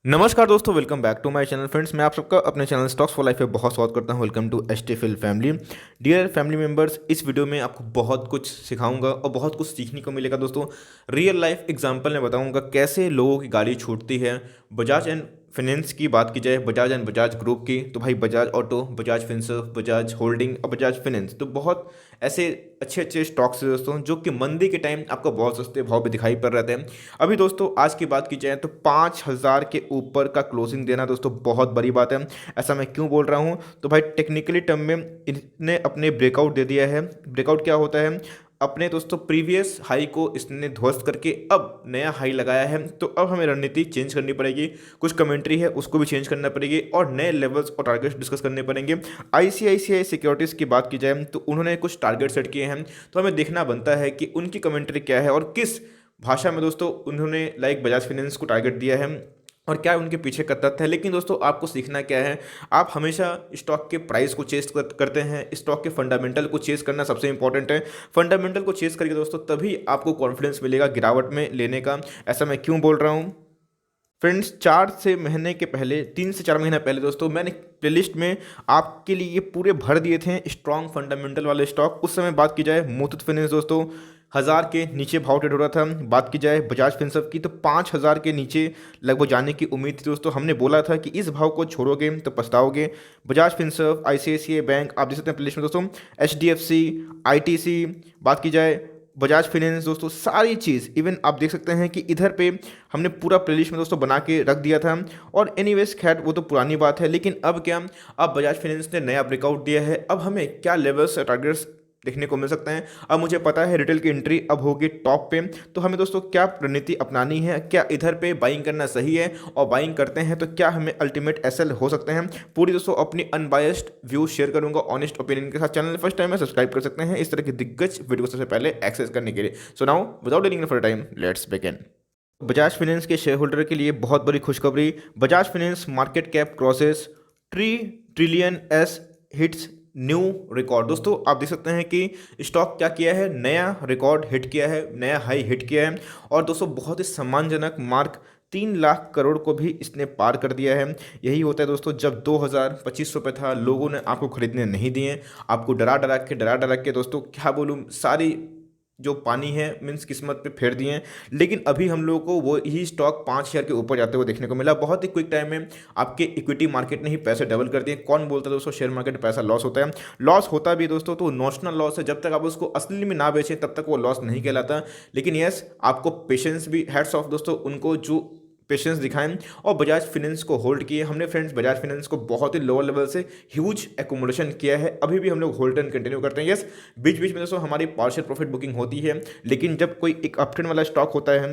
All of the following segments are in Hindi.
नमस्कार दोस्तों, welcome back to my channel friends. मैं आप सबका अपने चैनल स्टॉक्स फॉर लाइफ में बहुत स्वागत करता हूं। Welcome to HTFL family. Dear family members, इस वीडियो में आपको बहुत कुछ सिखाऊंगा और बहुत कुछ सीखने को मिलेगा दोस्तों। रियल लाइफ एग्जांपल में बताऊंगा कैसे लोगों की गाड़ी छूटती है। बजाज एंड फाइनेंस की बात की जाए, बजाज एंड बजाज ग्रुप की, तो भाई Bajaj auto, Bajaj Finserv, Bajaj holding और बजाज फाइनेंस, तो बहुत ऐसे अच्छे अच्छे स्टॉक्स हैं दोस्तों जो कि मंदी के टाइम आपको बहुत सस्ते भाव पे दिखाई पड़ रहे थे। अभी दोस्तों आज की बात की जाए तो 5,000 के ऊपर का क्लोजिंग देना दोस्तों बहुत बड़ी बात है। ऐसा मैं क्यों बोल रहा हूँ, तो भाई टेक्निकली टर्म में इसने अपने ब्रेकआउट दे दिया है। ब्रेकआउट क्या होता है, अपने दोस्तों प्रीवियस हाई को इसने ध्वस्त करके अब नया हाई लगाया है। तो अब हमें रणनीति चेंज करनी पड़ेगी, कुछ कमेंट्री है उसको भी चेंज करना पड़ेगी और नए लेवल्स और टारगेट्स डिस्कस करने पड़ेंगे। आईसीआईसीआई सिक्योरिटीज़ की बात की जाए तो उन्होंने कुछ टारगेट सेट किए हैं, तो हमें देखना बनता है कि उनकी कमेंट्री क्या है और किस भाषा में दोस्तों उन्होंने लाइक बजाज फाइनेंस को टारगेट दिया है और क्या उनके पीछे का तथ्य है। लेकिन दोस्तों आपको सीखना क्या है, आप हमेशा स्टॉक के प्राइस को चेस करते हैं, स्टॉक के फंडामेंटल को चेस करना सबसे इंपॉर्टेंट है। फंडामेंटल को चेस करके दोस्तों तभी आपको कॉन्फिडेंस मिलेगा गिरावट में लेने का। ऐसा मैं क्यों बोल रहा हूँ फ्रेंड्स, 3 से 4 महीना पहले दोस्तों मैंने प्लेलिस्ट में आपके लिए ये पूरे भर दिए थे स्ट्रॉन्ग फंडामेंटल वाले स्टॉक। उस समय बात की जाए मुथूट फाइनेंस दोस्तों 1,000 के नीचे भाव ट्रेड हो रहा था। बात की जाए बजाज फिनसर्व की तो 5,000 के नीचे लगभग जाने की उम्मीद थी दोस्तों। हमने बोला था कि इस भाव को छोड़ोगे तो पछताओगे। बजाज फिनसर्व, आईसीआईसीआई बैंक, आप देख सकते हैं प्लेलिस्ट में दोस्तों, एचडीएफसी, आईटीसी, बात की जाए बजाज फाइनेंस दोस्तों, सारी चीज़ इवन आप देख सकते हैं कि इधर पे हमने पूरा प्लेलिस्ट में दोस्तों बना के रख दिया था। और एनीवेज खैर वो तो पुरानी बात है, लेकिन अब क्या, अब बजाज फाइनेंस ने नया ब्रेकआउट दिया है। अब हमें क्या लेवल्स टारगेट्स देखने को मिल सकते हैं। अब मुझे पता है रिटेल की एंट्री अब होगी टॉप पे, तो हमें दोस्तों क्या रणनीति अपनानी है, क्या इधर पे बाइंग करना सही है और बाइंग करते हैं तो क्या हमें अल्टीमेट एसएल हो सकते हैं। पूरी दोस्तों अपनी अनबायस्ड व्यू शेयर करूंगा ऑनेस्ट ओपिनियन के साथ। चैनल फर्स्ट टाइम है सब्सक्राइब कर सकते हैं इस तरह की दिग्गज वीडियो को सबसे पहले एक्सेस करने के लिए। So now without delaying for time, let's begin. Bajaj finance के शेयर होल्डर के लिए बहुत बड़ी खुशखबरी। Bajaj finance market cap crosses 3 trillion S, hits new record. दोस्तों आप देख सकते हैं कि स्टॉक क्या किया है, नया रिकॉर्ड हिट किया है, नया हाई हिट किया है। और दोस्तों बहुत ही सम्मानजनक मार्क 3 लाख करोड़ को भी इसने पार कर दिया है। यही होता है दोस्तों, जब 2,025 रुपये था लोगों ने आपको खरीदने नहीं दिए, आपको डरा डरा के दोस्तों क्या बोलूँ, सारी जो पानी है मीन्स किस्मत पे फेर दिए हैं। लेकिन अभी हम लोगों को वो ही स्टॉक 5 शेयर के ऊपर जाते हुए देखने को मिला। बहुत ही क्विक टाइम में आपके इक्विटी मार्केट ने ही पैसे डबल कर दिए। कौन बोलता है दोस्तों शेयर मार्केट में पैसा लॉस होता है, लॉस होता भी दोस्तों तो नोशनल लॉस है। जब तक आप उसको असली में ना बेचें तब तक वो लॉस नहीं कहलाता। लेकिन यस, आपको पेशेंस भी, हैट्स ऑफ दोस्तों उनको जो पेशेंस दिखाएं और बजाज फाइनेंस को होल्ड किए। हमने फ्रेंड्स बजाज फाइनेंस को बहुत ही लोअर लेवल से ह्यूज एकोमोडेशन किया है, अभी भी हम लोग होल्ड एंड कंटिन्यू करते हैं। यस, बीच बीच में दोस्तों हमारी पार्शियल प्रॉफिट बुकिंग होती है, लेकिन जब कोई एक अपट्रेंड वाला स्टॉक होता है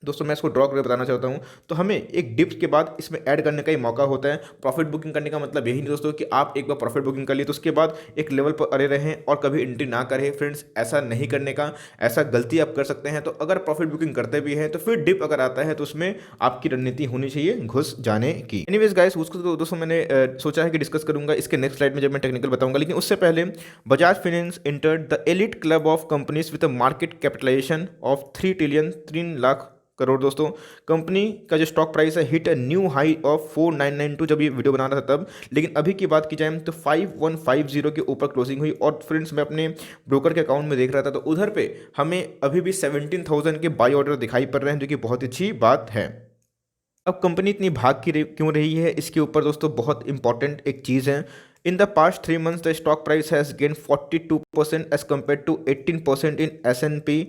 दोस्तों, मैं इसको ड्रॉ करके बताना चाहता हूँ, तो हमें एक डिप्स के बाद इसमें ऐड करने का ही मौका होता है। प्रॉफिट बुकिंग करने का मतलब यही नहीं दोस्तों कि आप एक बार प्रॉफिट बुकिंग कर लिए तो उसके बाद एक लेवल पर अड़े रहें और कभी एंट्री ना करें। फ्रेंड्स ऐसा नहीं करने का, ऐसा गलती आप कर सकते हैं। तो अगर प्रॉफिट बुकिंग करते भी हैं तो फिर डिप अगर आता है तो उसमें आपकी रणनीति होनी चाहिए घुस जाने की। एनीवेज गाइस, उसको तो दोस्तों मैंने सोचा है कि डिस्कस करूंगा इसके नेक्स्ट स्लाइड में जब मैं टेक्निकल बताऊंगा। लेकिन उससे पहले Bajaj finance entered the elite club of companies with a market capitalization of 3 trillion 3 lakh crore. दोस्तों कंपनी का जो स्टॉक प्राइस है hit a new high of 4,992 जब ये वीडियो बना रहा था तब। लेकिन अभी की बात की जाए तो 5,150 के ऊपर क्लोजिंग हुई। और फ्रेंड्स मैं अपने ब्रोकर के अकाउंट में देख रहा था तो उधर पे हमें अभी भी 17,000 के बाई ऑर्डर दिखाई पड़ रहे हैं, जो कि बहुत अच्छी बात है। अब कंपनी इतनी भाग की क्यों रही है, इसके ऊपर दोस्तों बहुत इंपॉर्टेंट एक चीज़ है। In the past 3 months the stock price has gain 42% as compare to 18% in S&P।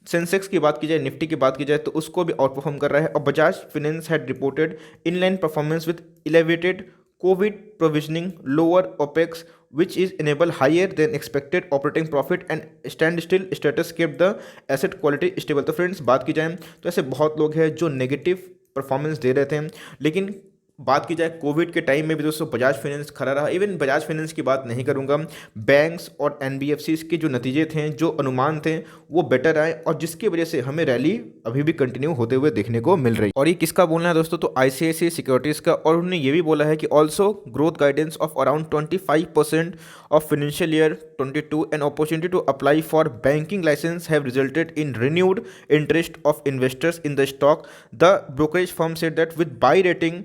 Sensex की बात की जाए, निफ्टी की बात की जाए तो उसको भी आउट परफॉर्म कर रहा है। और Bajaj finance had reported inline performance with elevated Covid provisioning, lower opex which is enable higher than expected operating profit and standstill status kept the asset quality stable। तो फ्रेंड्स बात की जाए तो ऐसे बहुत लोग हैं जो नेगेटिव परफॉर्मेंस दे रहे थे, लेकिन बात की जाए कोविड के टाइम में भी दोस्तों बजाज फाइनेंस खड़ा रहा। इवन बजाज फाइनेंस की बात नहीं करूंगा, बैंक्स और एनबीएफसीज के जो नतीजे थे, जो अनुमान थे, वो बेटर आए और जिसकी वजह से हमें रैली अभी भी कंटिन्यू होते हुए देखने को मिल रही। और ये किसका बोलना है दोस्तों, तो आईसीआईसीआई सिक्योरिटीज का। और उन्होंने ये भी बोला है कि also growth guidance of around 25% of financial year 22 and opportunity to apply for banking licence have resulted in renewed interest of investors in the stock. The brokerage firm said that with buy rating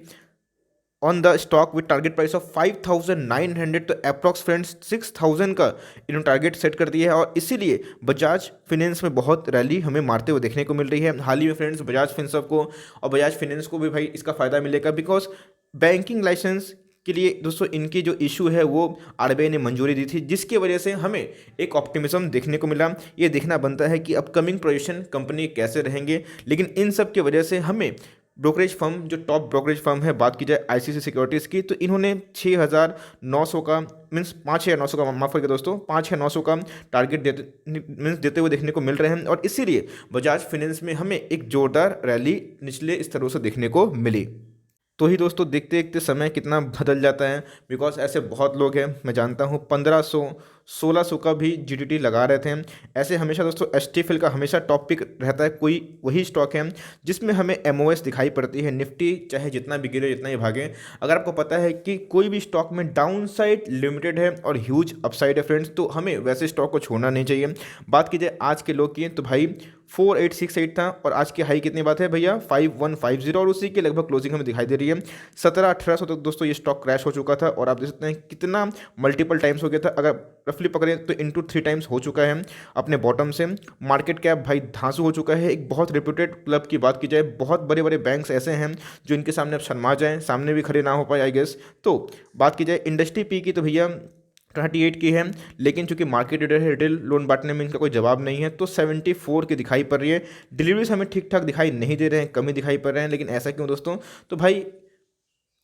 on the stock with target price of 5,900, तो अप्रॉक्स फ्रेंड्स 6,000 का इन्होंने टारगेट सेट कर दिया है। और इसीलिए बजाज फाइनेंस में बहुत रैली हमें मारते हुए देखने को मिल रही है। हाल ही में फ्रेंड्स बजाज फिनसर्व को और बजाज फाइनेंस को भी भाई इसका फ़ायदा मिलेगा, बिकॉज बैंकिंग लाइसेंस के लिए दोस्तों इनकी जो इशू है वो आरबीआई ने मंजूरी दी थी, जिसकी वजह से हमें एक ऑप्टिमिज्म देखने को मिला। ये देखना बनता है कि अपकमिंग पोजीशन कंपनी कैसे रहेंगे, लेकिन इन सब की वजह से हमें ब्रोकरेज फर्म, जो टॉप ब्रोकरेज फर्म है, बात की जाए आईसीआईसीआई सिक्योरिटीज़ की, तो इन्होंने 6,900 का मीन्स 5,900 का, माफ़ करके दोस्तों, 5,900 का टारगेट देते हुए देखने को मिल रहे हैं। और इसीलिए बजाज फाइनेंस में हमें एक जोरदार रैली निचले स्तरों से देखने को मिली। तो ही दोस्तों देखते देखते समय कितना बदल जाता है, बिकॉज ऐसे बहुत लोग हैं, मैं जानता हूँ 1,500 1,600 का भी जीडीटी लगा रहे थे। ऐसे हमेशा दोस्तों एसटीएफएल का हमेशा टॉप पिक रहता है, कोई वही स्टॉक है जिसमें हमें एमओएस दिखाई पड़ती है। निफ्टी चाहे जितना भी गिरे, जितना ही भागे, अगर आपको पता है कि कोई भी स्टॉक में डाउन साइड लिमिटेड है और ह्यूज अपसाइड है फ्रेंड्स, तो हमें वैसे स्टॉक को छोड़ना नहीं चाहिए। बात की जाए आज के लो की, तो भाई 4,868 था और आज की हाई कितनी बात है भैया, 5,150, और उसी के लगभग क्लोजिंग हमें दिखाई दे रही है। 17,1800 तक दोस्तों ये स्टॉक क्रैश हो चुका था और आप देख सकते हैं कितना मल्टीपल टाइम्स हो गया था। अगर रफली पकड़ें तो इंटू 3 टाइम्स हो चुका है अपने बॉटम से। मार्केट कैप भाई धांसू हो चुका है। एक बहुत रेप्यूटेड क्लब की बात की जाए, बहुत बड़े बड़े बैंक्स ऐसे हैं जो इनके सामने अब शर्मा जाएँ, सामने भी खड़े ना हो पाए आई गेस। तो बात की जाए इंडस्ट्री पी की, तो भैया 38 की है, लेकिन चूंकि मार्केट लीडर है, रिटेल लोन बांटने में इनका कोई जवाब नहीं है, तो 74 की दिखाई पड़ रही है। डिलीवरीज हमें ठीक ठाक दिखाई नहीं दे रहे हैं, कमी दिखाई पड़ रहे हैं, लेकिन ऐसा क्यों दोस्तों, तो भाई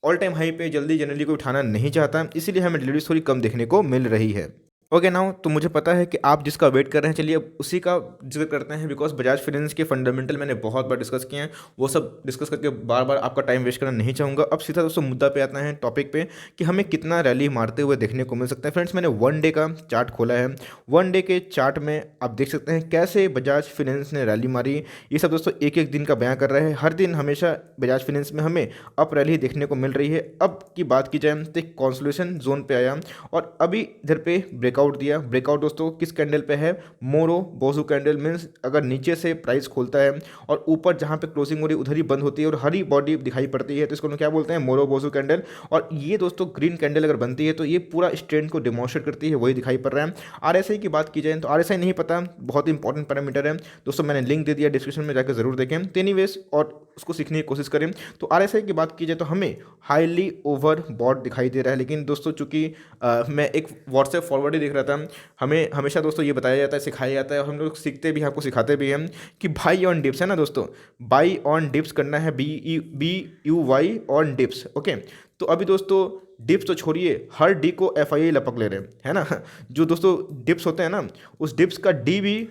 ऑल टाइम हाई पे जल्दी जनरली कोई उठाना नहीं चाहता, इसीलिए हमें डिलीवरीज थोड़ी कम देखने को मिल रही है। ओके नाउ, तो मुझे पता है कि आप जिसका वेट कर रहे हैं, चलिए अब उसी का जिक्र करते हैं, बिकॉज बजाज फाइनेंस के फंडामेंटल मैंने बहुत बार डिस्कस किए हैं, वो सब डिस्कस करके बार बार आपका टाइम वेस्ट करना नहीं चाहूँगा। अब सीधा दोस्तों मुद्दा पे आता है, टॉपिक पे, कि हमें कितना रैली मारते हुए देखने को मिल सकता है। फ्रेंड्स मैंने 1 डे का चार्ट खोला है, 1 डे के चार्ट में आप देख सकते हैं कैसे बजाज फाइनेंस ने रैली मारी। ये सब दोस्तों एक एक दिन का बयां कर रहे हैं। हर दिन हमेशा बजाज फाइनेंस में हमें अप रैली देखने को मिल रही है। अब की बात की जाए तो एक कॉन्सोलेशन जोन पे आया और अभी इधर पे ब्रेकआउट दिया। ब्रेकआउट दोस्तों किस कैंडल पे है, मोरो बोजू कैंडल, मीन्स अगर नीचे से प्राइस खोलता है और ऊपर जहाँ पे क्लोजिंग हो रही है उधर ही बंद होती है और हरी बॉडी दिखाई पड़ती है, तो इसको क्या बोलते हैं, मोरो बोजू कैंडल। और ये दोस्तों ग्रीन कैंडल अगर बनती है तो ये पूरा स्ट्रेंड को डिमॉन्स्ट्रेट करती है, वही दिखाई पड़ रहा है। आरएसआई की बात की जाए तो आरएसआई नहीं पता, बहुत इंपॉर्टेंट पैरामीटर है दोस्तों, मैंने लिंक दे दिया डिस्क्रिप्शन में, जाकर जरूर देखें एनीवेज और उसको सीखने की कोशिश करें। तो आरएसआई की बात की जाए तो हमें हाईली ओवर बॉट दिखाई दे रहा है, लेकिन दोस्तों चूंकि मैं एक व्हाट्सएप फॉरवर्ड ही देख रहा था, हमें हमेशा दोस्तों ये बताया जाता है, सिखाया जाता है और हम लोग सीखते भी हैं, आपको सिखाते भी हैं कि बाई ऑन डिप्स है ना दोस्तों, बाई ऑन डिप्स करना है, BUY ऑन डिप्स। ओके, तो अभी दोस्तों डिप्स तो छोड़िए, हर डी को FII लपक ले रहे हैं, है ना। जो दोस्तों डिप्स होते हैं ना, उस डिप्स का डी भी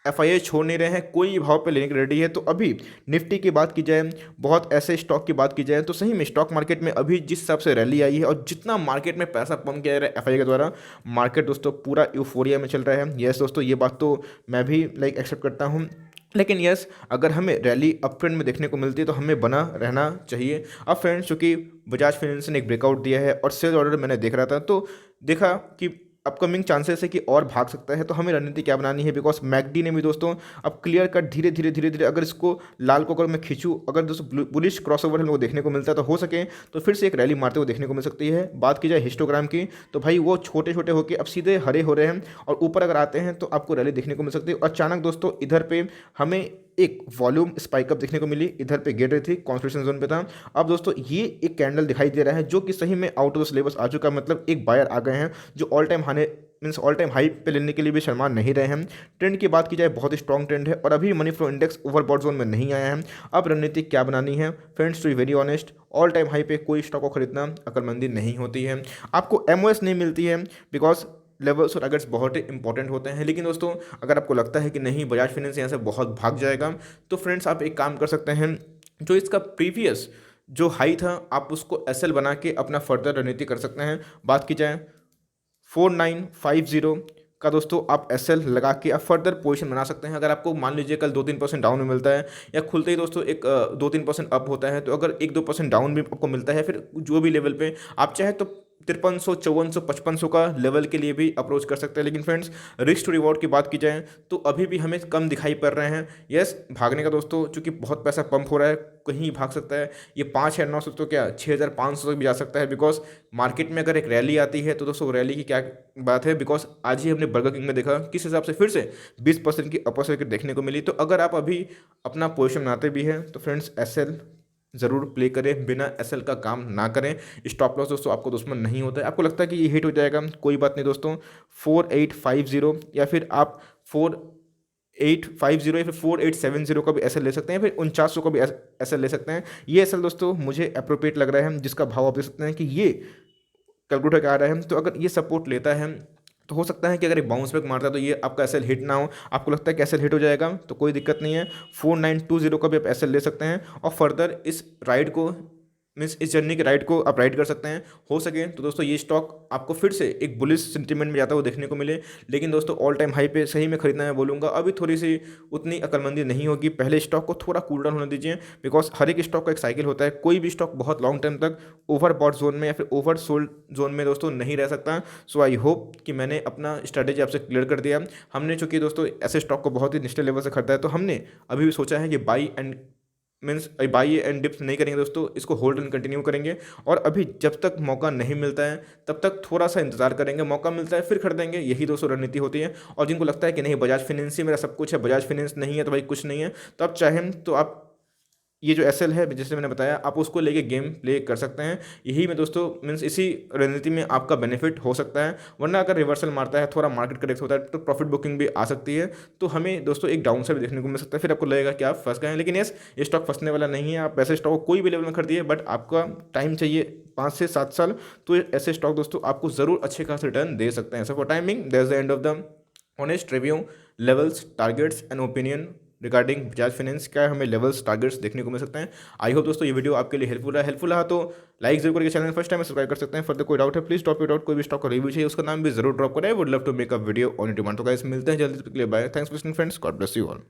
FII छोड़ नहीं रहे हैं, कोई भाव पे लेने के रेडी है। तो अभी निफ्टी की बात की जाए, बहुत ऐसे स्टॉक की बात की जाए तो सही में स्टॉक मार्केट में अभी जिस हिसाब से रैली आई है और जितना मार्केट में पैसा पंप किया जा रहा है FII के द्वारा, मार्केट दोस्तों पूरा यूफोरिया में चल रहा है। यस दोस्तों, ये बात तो मैं भी एक्सेप्ट करता हूँ, लेकिन यस अगर हमें रैली अप ट्रेंड में देखने को मिलती है तो हमें बना रहना चाहिए। अब फ्रेंड्स चूँकि बजाज फाइनेंस ने एक ब्रेकआउट दिया है और सेल ऑर्डर मैंने देख रहा था तो देखा कि अपकमिंग चांसेस है कि और भाग सकता है, तो हमें रणनीति क्या बनानी है, बिकॉज मैकडी ने भी दोस्तों अब क्लियर कट धीरे धीरे धीरे धीरे अगर इसको लाल को अगर मैं खींचूँ, अगर दोस्तों बुलिश क्रॉसओवर हम लोग को देखने को मिलता है तो हो सके तो फिर से एक रैली मारते हुए देखने को मिल सकती है। बात की जाए हिस्टोग्राम की तो भाई वो छोटे छोटे होकर अब सीधे हरे हो रहे हैं और ऊपर अगर आते हैं तो आपको रैली देखने को मिल सकती है। अचानक दोस्तों इधर पे हमें एक वॉल्यूम स्पाइकअप देखने को मिली, इधर पे गिर रही थी, कॉन्सोलिडेशन जोन पे था। अब दोस्तों ये एक कैंडल दिखाई दे रहा है जो कि सही में आउट ऑफ द सिलेबस आ चुका, मतलब एक बायर आ गए हैं जो all time all time high पे लेने के लिए भी शर्मा नहीं रहे हैं। ट्रेंड की बात की जाए बहुत ही स्ट्रॉन्ग ट्रेंड है और अभी money flow index overbought zone में नहीं आया है। अब रणनीति क्या बनानी है friends, to be very honest, all time high पे कोई स्टॉक को खरीदना अक्लमंदी नहीं होती है। आपको MOS नहीं मिलती है बिकॉज लेवल्स और टारगेट्स बहुत ही इंपॉर्टेंट होते हैं। लेकिन दोस्तों अगर आपको लगता है कि नहीं बजाज फाइनेंस यहाँ से बहुत भाग जाएगा तो फ्रेंड्स आप एक काम कर सकते हैं, जो इसका प्रीवियस जो हाई था आप उसको एसएल बना के अपना फर्दर रणनीति कर सकते हैं। बात की जाए 4950 का दोस्तों आप एसएल लगा के आप फर्दर पोजीशन बना सकते हैं। अगर आपको मान लीजिए कल 2-3% डाउन में मिलता है या खुलते ही दोस्तों एक 2-3% अप होता है, तो अगर 1-2% डाउन भी आपको मिलता है, फिर जो भी लेवल पे आप चाहे तो 5300, 5400, 5500 का लेवल के लिए भी अप्रोच कर सकते हैं। लेकिन फ्रेंड्स, रिस्क टू रिवॉर्ड की बात की जाए तो अभी भी हमें कम दिखाई पड़ रहे हैं। यस, भागने का दोस्तों चूंकि बहुत पैसा पंप हो रहा है, कहीं भी भाग सकता है। ये 5,900 तो क्या 6,500 तक भी जा सकता है, बिकॉज मार्केट में अगर एक रैली आती है तो दोस्तों रैली की क्या बात है, बिकॉज आज ही हमने बर्गर किंग में देखा किस हिसाब से फिर से 20% की अपर सर्किट देखने को मिली। तो अगर आप अभी अपना पोजिशन बनाते भी हैं तो फ्रेंड्स एसएल ज़रूर प्ले करें, बिना एसएल का काम ना करें। स्टॉप लॉस दोस्तों आपको दुश्मन नहीं होता है। आपको लगता है कि ये हिट हो जाएगा, कोई बात नहीं दोस्तों, 4850 या फिर आप 4850 या फिर 4870 का भी एसएल ले सकते हैं, फिर 4900 का भी एसएल ले सकते हैं। ये एसएल दोस्तों मुझे अप्रोप्रिएट लग रहा है, जिसका भाव आप देख सकते हैं कि ये कैलकुलेटर का आ रहा है। तो अगर ये सपोर्ट लेता है तो हो सकता है कि अगर एक बाउंस बैक मारता है तो ये आपका एसएल हिट ना हो। आपको लगता है कि एसएल हिट हो जाएगा तो कोई दिक्कत नहीं है, 4920 का भी आप एसएल ले सकते हैं और फर्दर इस राइड को मीन्स इस जर्नी के राइड को आप राइड कर सकते हैं। हो सके तो दोस्तों ये स्टॉक आपको फिर से एक बुलिश सेंटीमेंट में जाता हुआ देखने को मिले। लेकिन दोस्तों ऑल टाइम हाई पे सही में खरीदना मैं बोलूँगा, अभी थोड़ी सी उतनी अक्लमंदी नहीं होगी। पहले स्टॉक को थोड़ा कूल डाउन होने दीजिए, बिकॉज हर एक स्टॉक का एक साइकिल होता है। कोई भी स्टॉक बहुत लॉन्ग टर्म तक ओवर बॉट जोन में या फिर ओवर सोल्ड जोन में दोस्तों नहीं रह सकता। सो आई होप कि मैंने अपना स्ट्रैटेजी आपसे क्लियर कर दिया। हमने चूंकि दोस्तों ऐसे स्टॉक को बहुत ही निश्चित लेवल से खरीदा है, तो हमने अभी भी सोचा है कि बाई एंड डिप्स नहीं करेंगे दोस्तों, इसको होल्ड एंड कंटिन्यू करेंगे। और अभी जब तक मौका नहीं मिलता है तब तक थोड़ा सा इंतजार करेंगे, मौका मिलता है फिर खरीदेंगे। यही दोस्तों रणनीति होती है। और जिनको लगता है कि नहीं बजाज फाइनेंस ही मेरा सब कुछ है, बजाज फाइनेंस नहीं है तो भाई कुछ नहीं है, तो आप चाहें तो आप ये जो एसएल है जैसे मैंने बताया आप उसको लेके गेम प्ले कर सकते हैं। यही में दोस्तों मीन्स इसी रणनीति में आपका बेनिफिट हो सकता है। वरना अगर रिवर्सल मारता है, थोड़ा मार्केट करेक्ट होता है, तो प्रॉफिट बुकिंग भी आ सकती है, तो हमें दोस्तों एक डाउन साइड देखने को मिल सकता है। फिर आपको लगेगा कि आप फंस गए हैं। लेकिन यस, ये स्टॉक फंसने वाला नहीं है। आप ऐसे स्टॉक को कोई भी लेवल में खरीदिए, बट आपका टाइम चाहिए 5 से 7 साल, तो ऐसे स्टॉक दोस्तों आपको ज़रूर अच्छे खास रिटर्न दे सकते हैं। So for timing that is the end of the honest review, levels, targets and opinion regarding Bajaj finance. क्या हमें लेवल्स टारगेट्स देखने को मिल सकते हैं। आई होप दोस्तों ये वीडियो आपके लिए हेल्पफुल रहा तो लाइक जरूर करके चैनल फर्स्ट टाइम सब्सक्राइब कर सकते हैं। फर्दर कोई डाउट है प्लीज ड्रॉप इट आउट। कोई भी स्टॉक का रिव्यू चाहिए उसका नाम भी जरूर ड्रॉप करें। Would love to make a video on demand. तो गाइस मिलते हैं जल्दी, bye. Thanks for listening friends, God bless you all.